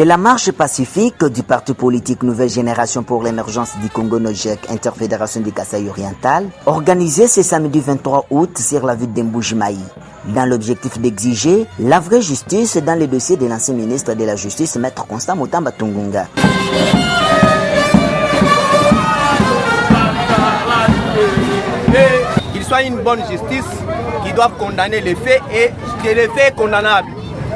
C'est la marche pacifique du parti politique Nouvelle Génération pour l'émergence du Congo Nojek, Interfédération du Kasaï oriental, organisée ce samedi 23 août sur la ville d'Mboujimaï, dans l'objectif d'exiger la vraie justice dans les dossiers de l'ancien ministre de la Justice, Maître Constant Mutamba Tungunga. Qu'il soit une bonne justice qui doit condamner les faits et que les faits condamnables.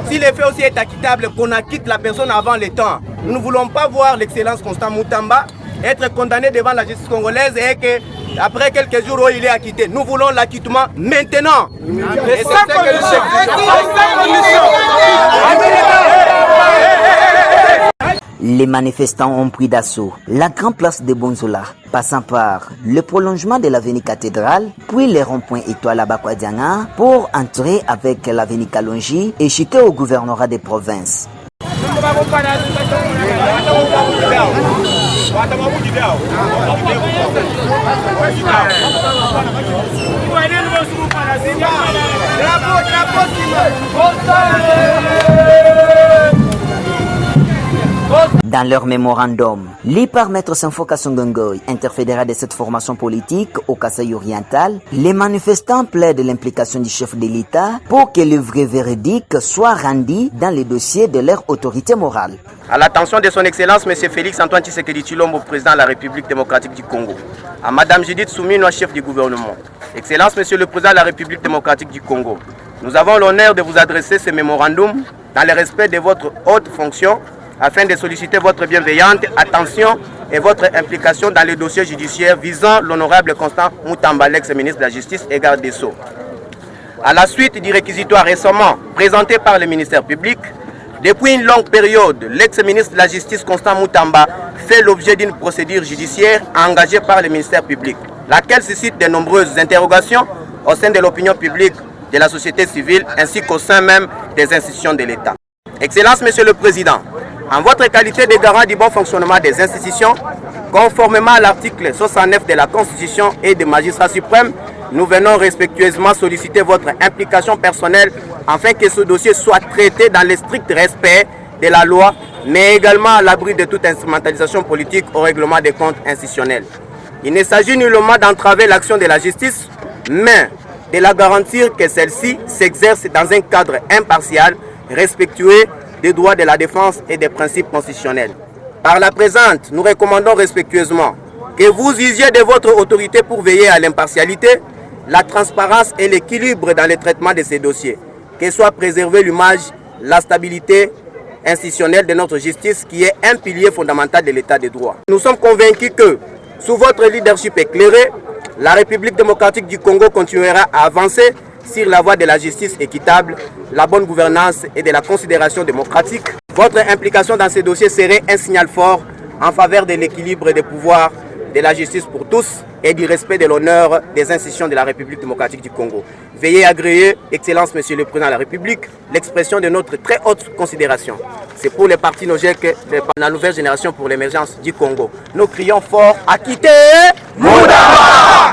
Si le fait aussi est acquittable, qu'on acquitte la personne avant le temps. Nous ne voulons pas voir l'excellence Constant Mutamba être condamné devant la justice congolaise et que après quelques jours où il est acquitté. Nous voulons l'acquittement maintenant. Et sans condition. Les manifestants ont pris d'assaut la grande place de Bonzola, passant par le prolongement de l'avenue Cathédrale, puis les ronds-points Étoile à Bakwadianga pour entrer avec l'avenue Kalonji et chuter au gouvernorat des provinces. Dans leur mémorandum, lu par Maître Sanfoka Songongoy, interfédéral de cette formation politique au Kasaï oriental, les manifestants plaident l'implication du chef de l'État pour que le vrai verdict soit rendu dans les dossiers de leur autorité morale. À l'attention de son Excellence, M. Félix Antoine Tshisekedi Tshilombo, président de la République démocratique du Congo, à Mme Judith Soumino, chef du gouvernement. Excellence, Monsieur le Président de la République démocratique du Congo, nous avons l'honneur de vous adresser ce mémorandum dans le respect de votre haute fonction afin de solliciter votre bienveillante attention et votre implication dans les dossiers judiciaires visant l'honorable Constant Mutamba, l'ex-ministre de la Justice et garde des Sceaux. À la suite du réquisitoire récemment présenté par le ministère public, depuis une longue période, l'ex-ministre de la Justice Constant Mutamba fait l'objet d'une procédure judiciaire engagée par le ministère public, laquelle suscite de nombreuses interrogations au sein de l'opinion publique, de la société civile ainsi qu'au sein même des institutions de l'État. Excellence, Monsieur le Président, en votre qualité de garant du bon fonctionnement des institutions, conformément à l'article 69 de la Constitution et des magistrats suprêmes, nous venons respectueusement solliciter votre implication personnelle afin que ce dossier soit traité dans le strict respect de la loi, mais également à l'abri de toute instrumentalisation politique au règlement des comptes institutionnels. Il ne s'agit nullement d'entraver l'action de la justice, mais de la garantir que celle-ci s'exerce dans un cadre impartial, respectueux des droits de la défense et des principes constitutionnels. Par la présente, nous recommandons respectueusement que vous usiez de votre autorité pour veiller à l'impartialité, la transparence et l'équilibre dans le traitement de ces dossiers, que soit préservée l'image, la stabilité institutionnelle de notre justice qui est un pilier fondamental de l'état de droit. Nous sommes convaincus que, sous votre leadership éclairé, la République démocratique du Congo continuera à avancer sur la voie de la justice équitable, la bonne gouvernance et de la considération démocratique. Votre implication dans ces dossiers serait un signal fort en faveur de l'équilibre des pouvoirs, de la justice pour tous et du respect de l'honneur des institutions de la République démocratique du Congo. Veuillez agréer, Excellence Monsieur le Président de la République, l'expression de notre très haute considération. C'est pour les partis Nojek de la Nouvelle Génération pour l'émergence du Congo. Nous crions fort à quitter Mutamba.